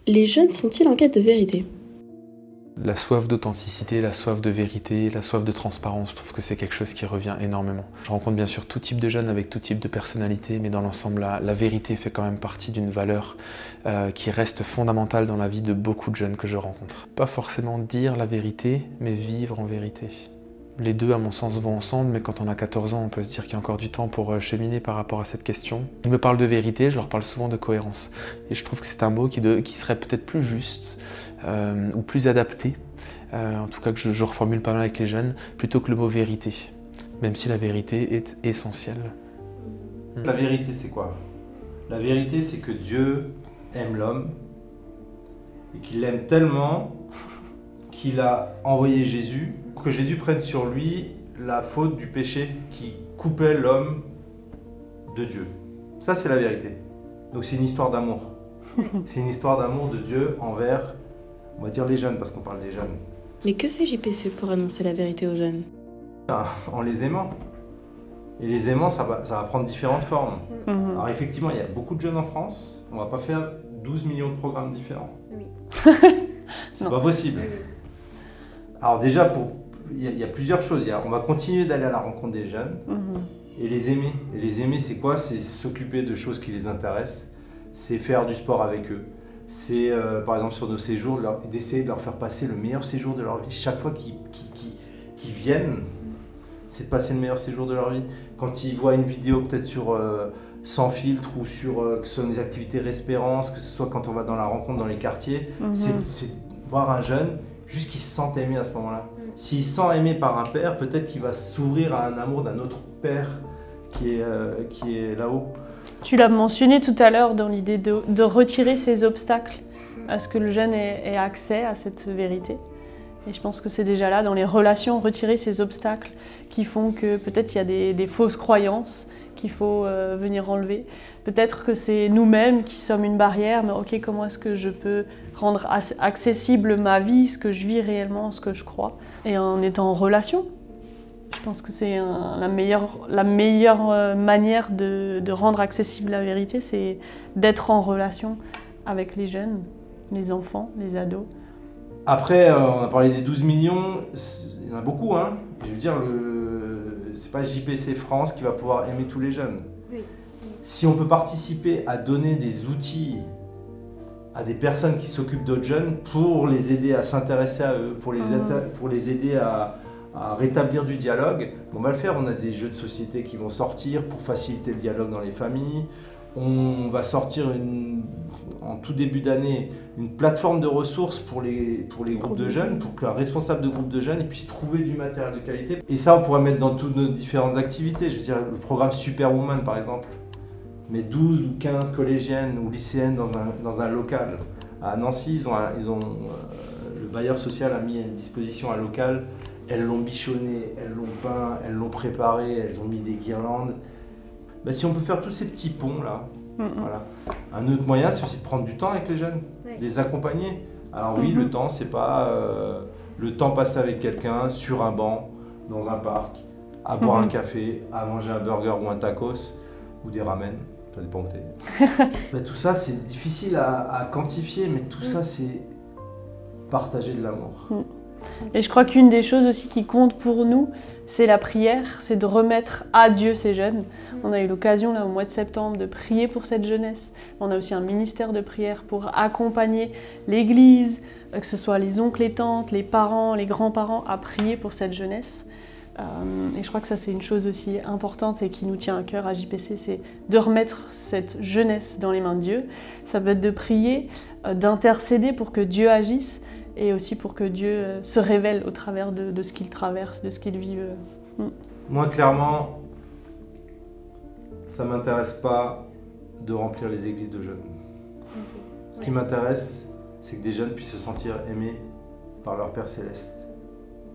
Les jeunes sont-ils en quête de vérité ? La soif d'authenticité, la soif de vérité, la soif de transparence, je trouve que c'est quelque chose qui revient énormément. Je rencontre bien sûr tout type de jeunes avec tout type de personnalité, mais dans l'ensemble, la vérité fait quand même partie d'une valeur qui reste fondamentale dans la vie de beaucoup de jeunes que je rencontre. Pas forcément dire la vérité, mais vivre en vérité. Les deux, à mon sens, vont ensemble, mais quand on a 14 ans, on peut se dire qu'il y a encore du temps pour cheminer par rapport à cette question. Ils me parlent de vérité, je leur parle souvent de cohérence. Et je trouve que c'est un mot qui serait peut-être plus juste ou plus adapté, en tout cas que je reformule pas mal avec les jeunes, plutôt que le mot vérité, même si la vérité est essentielle. La vérité, c'est quoi? La vérité, c'est que Dieu aime l'homme et qu'il l'aime tellement qu'il a envoyé Jésus, pour que Jésus prenne sur lui la faute du péché qui coupait l'homme de Dieu. Ça, c'est la vérité. Donc c'est une histoire d'amour. C'est une histoire d'amour de Dieu envers, on va dire les jeunes, parce qu'on parle des jeunes. Mais que fait JPC pour annoncer la vérité aux jeunes ? En les aimant. Et les aimants, ça va prendre différentes formes. Alors effectivement, il y a beaucoup de jeunes en France. On ne va pas faire 12 millions de programmes différents. Oui. C'est pas possible. Alors déjà, il y a plusieurs choses. On va continuer d'aller à la rencontre des jeunes et les aimer. Et les aimer, c'est quoi? C'est s'occuper de choses qui les intéressent. C'est faire du sport avec eux. C'est, par exemple, sur nos séjours, d'essayer de leur faire passer le meilleur séjour de leur vie. Chaque fois qu'ils viennent, c'est de passer le meilleur séjour de leur vie. Quand ils voient une vidéo peut-être sur Sans filtre ou sur que ce soit des activités Respérance, que ce soit quand on va dans la rencontre dans les quartiers, c'est voir un jeune juste qu'il se sente aimé à ce moment-là. S'il se sent aimé par un père, peut-être qu'il va s'ouvrir à un amour d'un autre père qui est là-haut. Tu l'as mentionné tout à l'heure dans l'idée de retirer ces obstacles à ce que le jeune ait accès à cette vérité. Et je pense que c'est déjà là, dans les relations, retirer ces obstacles qui font que peut-être il y a des fausses croyances qu'il faut venir enlever. Peut-être que c'est nous-mêmes qui sommes une barrière, mais ok, comment est-ce que je peux rendre accessible ma vie, ce que je vis réellement, ce que je crois, et en étant en relation. Je pense que c'est la meilleure manière de rendre accessible la vérité, c'est d'être en relation avec les jeunes, les enfants, les ados. Après, on a parlé des 12 millions, il y en a beaucoup, hein. Je veux dire, c'est pas JPC France qui va pouvoir aimer tous les jeunes. Oui. Si on peut participer à donner des outils à des personnes qui s'occupent d'autres jeunes pour les aider à s'intéresser à eux, pour les aider à rétablir du dialogue, on va le faire. On a des jeux de société qui vont sortir pour faciliter le dialogue dans les familles. On va sortir en tout début d'année une plateforme de ressources pour les groupes de jeunes, pour qu'un responsable de groupe de jeunes puisse trouver du matériel de qualité. Et ça, on pourrait mettre dans toutes nos différentes activités. Je veux dire, le programme Superwoman, par exemple. Mais 12 ou 15 collégiennes ou lycéennes dans un local. À Nancy, le bailleur social a mis à disposition un local. Elles l'ont bichonné, elles l'ont peint, elles l'ont préparé, elles ont mis des guirlandes. Ben, si on peut faire tous ces petits ponts là, voilà. Un autre moyen, c'est aussi de prendre du temps avec les jeunes, les accompagner. Alors oui, le temps, c'est pas le temps passé avec quelqu'un sur un banc, dans un parc, à boire un café, à manger un burger ou un tacos, ou des ramen, ça dépend où t'es. Ben, tout ça, c'est difficile à quantifier, mais tout ça, c'est partager de l'amour. Et je crois qu'une des choses aussi qui compte pour nous, c'est la prière, c'est de remettre à Dieu ces jeunes. On a eu l'occasion là au mois de septembre de prier pour cette jeunesse. On a aussi un ministère de prière pour accompagner l'Église, que ce soit les oncles et tantes, les parents, les grands-parents, à prier pour cette jeunesse. Et je crois que ça c'est une chose aussi importante et qui nous tient à cœur à JPC, c'est de remettre cette jeunesse dans les mains de Dieu. Ça peut être de prier, d'intercéder pour que Dieu agisse, et aussi pour que Dieu se révèle au travers de ce qu'ils traversent, de ce qu'ils vivent. Moi, clairement, ça ne m'intéresse pas de remplir les églises de jeunes. Ce qui m'intéresse, c'est que des jeunes puissent se sentir aimés par leur Père Céleste,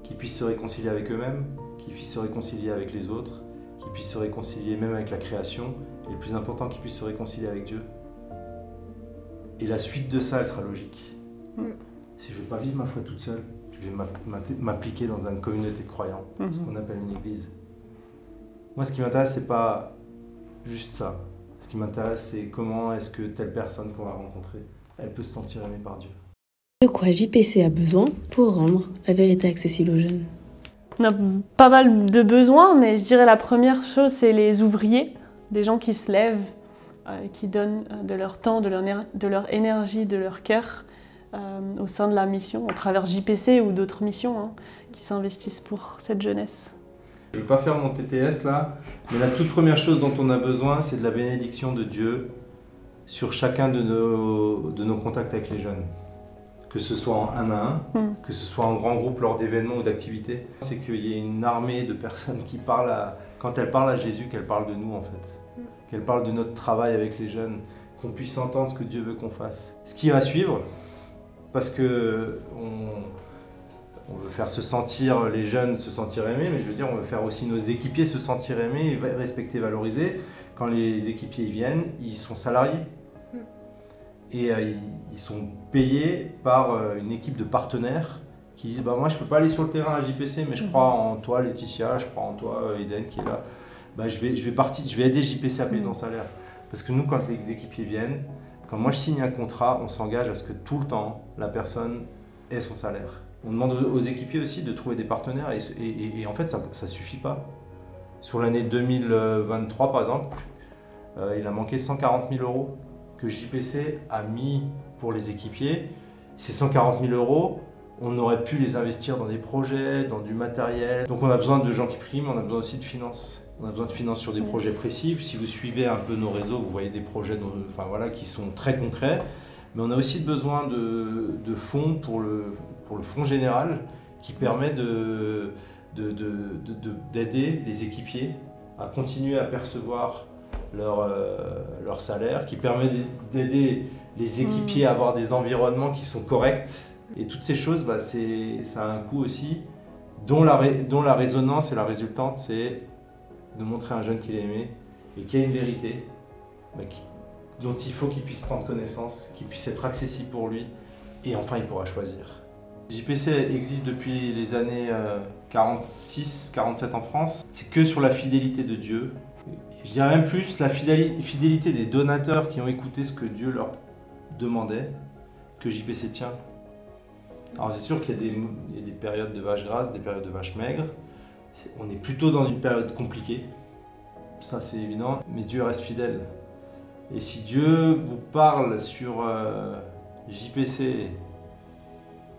qu'ils puissent se réconcilier avec eux-mêmes, qu'ils puissent se réconcilier avec les autres, qu'ils puissent se réconcilier même avec la création, et le plus important, qu'ils puissent se réconcilier avec Dieu. Et la suite de ça, elle sera logique. Si je ne veux pas vivre ma foi toute seule, je vais m'impliquer dans une communauté de croyants, ce qu'on appelle une église. Moi, ce qui m'intéresse, c'est pas juste ça. Ce qui m'intéresse, c'est comment est-ce que telle personne qu'on va rencontrer, elle peut se sentir aimée par Dieu. De quoi JPC a besoin pour rendre la vérité accessible aux jeunes? On a pas mal de besoins, mais je dirais la première chose, c'est les ouvriers, des gens qui se lèvent, qui donnent de leur temps, de leur énergie, de leur cœur au sein de la mission, à travers JPC ou d'autres missions, hein, qui s'investissent pour cette jeunesse. Je ne vais pas faire mon TTS là, mais la toute première chose dont on a besoin, c'est de la bénédiction de Dieu sur chacun de nos contacts avec les jeunes. Que ce soit en 1 à 1, que ce soit en grand groupe lors d'événements ou d'activités. C'est qu'il y ait une armée de personnes qui parlent, quand elles parlent à Jésus, qu'elles parlent de nous en fait. Qu'elles parlent de notre travail avec les jeunes, qu'on puisse entendre ce que Dieu veut qu'on fasse. Ce qui va suivre, parce que on veut faire se sentir les jeunes se sentir aimés, mais je veux dire on veut faire aussi nos équipiers se sentir aimés, respectés, valorisés. Quand les équipiers viennent, ils sont salariés. Et ils sont payés par une équipe de partenaires qui disent bah, « moi je ne peux pas aller sur le terrain à JPC, mais je crois en toi Laetitia, je crois en toi Eden qui est là. Bah, je vais aider JPC à payer ton salaire. » Parce que nous, quand les équipiers viennent, quand moi je signe un contrat, on s'engage à ce que tout le temps, la personne ait son salaire. On demande aux équipiers aussi de trouver des partenaires et en fait ça ne suffit pas. Sur l'année 2023 par exemple, il a manqué 140 000 € que JPC a mis pour les équipiers. Ces 140 000 €, on aurait pu les investir dans des projets, dans du matériel. Donc on a besoin de gens qui priment, on a besoin aussi de finances. On a besoin de finances sur des projets précis. Si vous suivez un peu nos réseaux, vous voyez des projets qui sont très concrets. Mais on a aussi besoin de fonds pour le fonds général qui permet d'aider les équipiers à continuer à percevoir leur salaire, qui permet d'aider les équipiers à avoir des environnements qui sont corrects. Et toutes ces choses, bah, ça a un coût aussi, dont la résonance et la résultante, c'est de montrer à un jeune qu'il est aimé et qu'il y a une vérité dont il faut qu'il puisse prendre connaissance, qu'il puisse être accessible pour lui, et enfin il pourra choisir. JPC existe depuis les années 46-47 en France. C'est que sur la fidélité de Dieu. Je dirais même plus la fidélité des donateurs qui ont écouté ce que Dieu leur demandait, que JPC tient. Alors c'est sûr qu'il y a des périodes de vaches grasses, des périodes de vaches maigres. On est plutôt dans une période compliquée, ça c'est évident, mais Dieu reste fidèle. Et si Dieu vous parle sur JPC,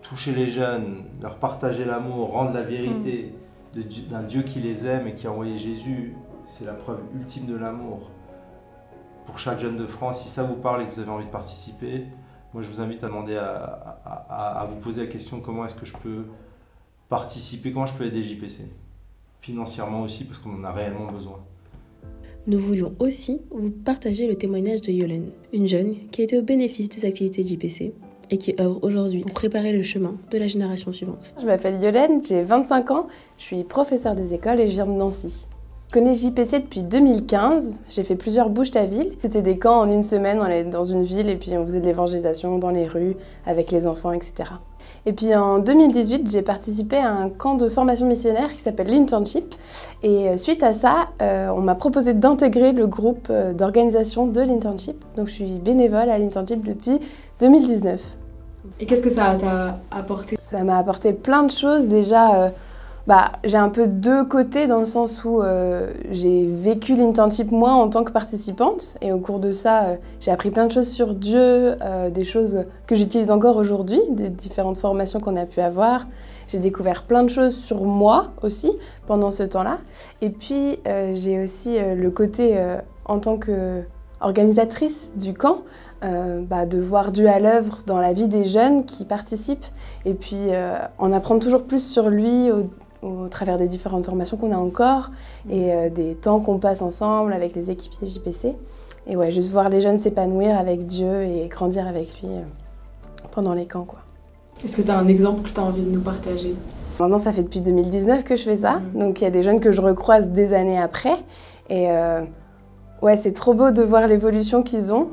toucher les jeunes, leur partager l'amour, rendre la vérité d'un Dieu qui les aime et qui a envoyé Jésus, c'est la preuve ultime de l'amour. Pour chaque jeune de France, si ça vous parle et que vous avez envie de participer, moi je vous invite à demander à vous poser la question comment est-ce que je peux participer, comment je peux aider JPC. Financièrement aussi, parce qu'on en a réellement besoin. Nous voulions aussi vous partager le témoignage de Yolène, une jeune qui a été au bénéfice des activités de JPC et qui œuvre aujourd'hui pour préparer le chemin de la génération suivante. Je m'appelle Yolène, j'ai 25 ans, je suis professeure des écoles et je viens de Nancy. Je connais JPC depuis 2015, j'ai fait plusieurs bouches à ville. C'était des camps en une semaine, on allait dans une ville et puis on faisait de l'évangélisation dans les rues avec les enfants, etc. Et puis en 2018, j'ai participé à un camp de formation missionnaire qui s'appelle l'Internship. Et suite à ça, on m'a proposé d'intégrer le groupe d'organisation de l'Internship. Donc je suis bénévole à l'Internship depuis 2019. Et qu'est-ce que ça t'a apporté? Ça m'a apporté plein de choses. Déjà, j'ai un peu deux côtés dans le sens où j'ai vécu l'internship moi en tant que participante et au cours de ça, j'ai appris plein de choses sur Dieu, des choses que j'utilise encore aujourd'hui, des différentes formations qu'on a pu avoir. J'ai découvert plein de choses sur moi aussi pendant ce temps-là. Et puis j'ai aussi le côté en tant qu'organisatrice du camp, de voir Dieu à l'œuvre dans la vie des jeunes qui participent et puis en apprendre toujours plus sur lui au travers des différentes formations qu'on a encore et des temps qu'on passe ensemble avec les équipiers JPC. Et ouais, juste voir les jeunes s'épanouir avec Dieu et grandir avec lui pendant les camps, quoi. Est-ce que tu as un exemple que tu as envie de nous partager? Maintenant, ça fait depuis 2019 que je fais ça, donc il y a des jeunes que je recroise des années après. Et ouais, c'est trop beau de voir l'évolution qu'ils ont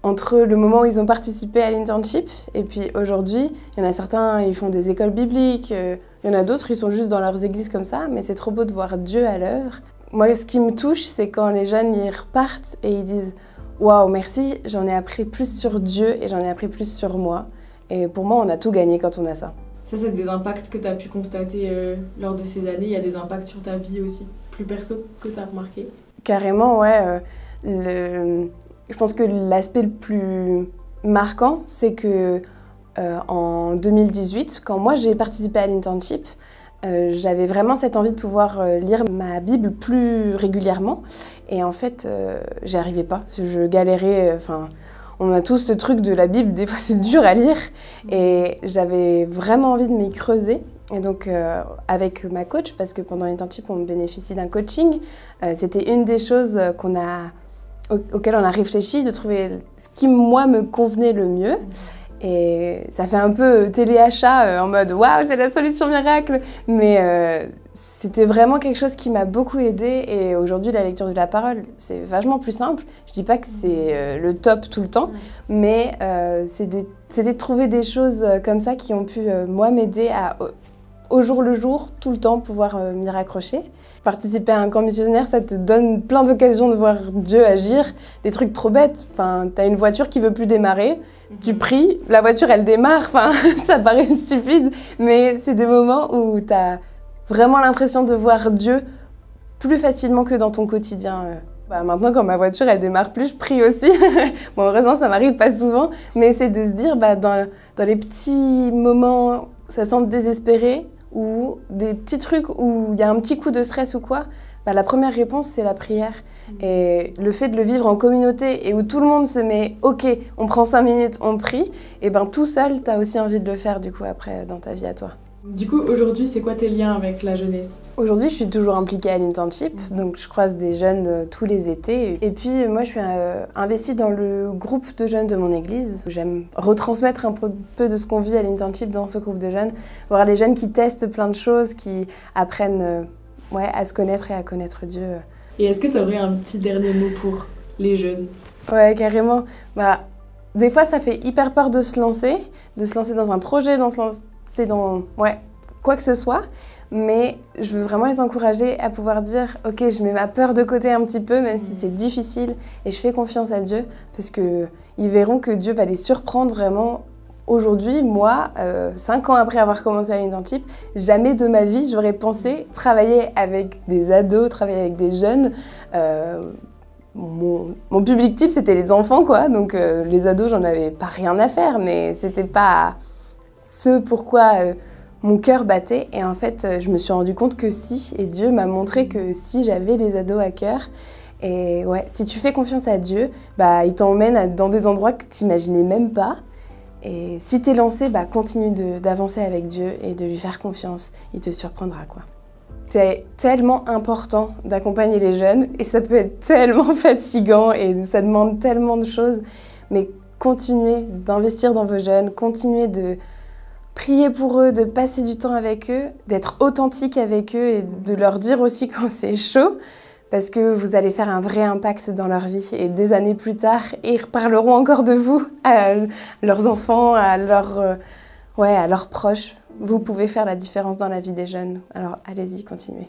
entre le moment où ils ont participé à l'internship et puis aujourd'hui. Il y en a certains, ils font des écoles bibliques, il y en a d'autres, ils sont juste dans leurs églises comme ça, mais c'est trop beau de voir Dieu à l'œuvre. Moi, ce qui me touche, c'est quand les jeunes ils repartent et ils disent « Waouh, merci, j'en ai appris plus sur Dieu et j'en ai appris plus sur moi. Et pour moi, on a tout gagné quand on a ça. Ça, c'est des impacts que tu as pu constater lors de ces années. Il y a des impacts sur ta vie aussi, plus perso, que tu as remarqué? Carrément, ouais. Je pense que l'aspect le plus marquant, c'est que en 2018, quand moi j'ai participé à l'internship, j'avais vraiment cette envie de pouvoir lire ma Bible plus régulièrement. Et en fait, j'y arrivais pas. Je galérais. On a tous ce truc de la Bible, des fois c'est dur à lire. Et j'avais vraiment envie de m'y creuser. Et donc, avec ma coach, parce que pendant l'internship, on bénéficie d'un coaching, c'était une des choses auxquelles on a réfléchi, de trouver ce qui, moi, me convenait le mieux. Et ça fait un peu téléachat en mode « Waouh, c'est la solution miracle !» Mais c'était vraiment quelque chose qui m'a beaucoup aidée. Et aujourd'hui, la lecture de la parole, c'est vachement plus simple. Je dis pas que c'est le top tout le temps, mais c'est de trouver des choses comme ça qui ont pu, moi, m'aider à, au jour le jour, tout le temps, pouvoir m'y raccrocher. Participer à un camp missionnaire, ça te donne plein d'occasions de voir Dieu agir. Des trucs trop bêtes. Enfin, t'as une voiture qui veut plus démarrer, tu pries, la voiture elle démarre. Enfin, ça paraît stupide, mais c'est des moments où t'as vraiment l'impression de voir Dieu plus facilement que dans ton quotidien. Maintenant, quand ma voiture elle démarre plus, je prie aussi. Bon, heureusement, ça m'arrive pas souvent, mais c'est de se dire, dans les petits moments, ça semble désespéré, ou des petits trucs où il y a un petit coup de stress ou quoi, la première réponse, c'est la prière. Et le fait de le vivre en communauté et où tout le monde se met « Ok, on prend 5 minutes, on prie », et tout seul, tu as aussi envie de le faire du coup après dans ta vie à toi. Du coup, aujourd'hui, c'est quoi tes liens avec la jeunesse? Aujourd'hui, je suis toujours impliquée à l'internship, donc je croise des jeunes tous les étés. Et puis, moi, je suis investie dans le groupe de jeunes de mon église. J'aime retransmettre un peu de ce qu'on vit à l'internship dans ce groupe de jeunes, voir les jeunes qui testent plein de choses, qui apprennent à se connaître et à connaître Dieu. Et est-ce que tu aurais un petit dernier mot pour les jeunes? Ouais, carrément. Des fois, ça fait hyper peur de se lancer dans un projet, de se lancer dans quoi que ce soit. Mais je veux vraiment les encourager à pouvoir dire « Ok, je mets ma peur de côté un petit peu, même si c'est difficile, et je fais confiance à Dieu, parce qu'ils verront que Dieu va les surprendre vraiment. » Aujourd'hui, moi, 5 ans après avoir commencé à l'internship, jamais de ma vie j'aurais pensé travailler avec des ados, travailler avec des jeunes. Mon public type, c'était les enfants, quoi. Donc les ados, j'en avais pas rien à faire, mais c'était pas ce pourquoi mon cœur battait. Et en fait, je me suis rendu compte que si, et Dieu m'a montré que si j'avais les ados à cœur. Et ouais, si tu fais confiance à Dieu, il t'emmène dans des endroits que tu n'imaginais même pas. Et si t'es lancé, continue d'avancer avec Dieu et de lui faire confiance. Il te surprendra, quoi. C'est tellement important d'accompagner les jeunes et ça peut être tellement fatigant et ça demande tellement de choses. Mais continuez d'investir dans vos jeunes, continuez de prier pour eux, de passer du temps avec eux, d'être authentique avec eux et de leur dire aussi quand c'est chaud. Parce que vous allez faire un vrai impact dans leur vie. Et des années plus tard, ils reparleront encore de vous à leurs enfants, à leurs proches. Vous pouvez faire la différence dans la vie des jeunes. Alors allez-y, continuez.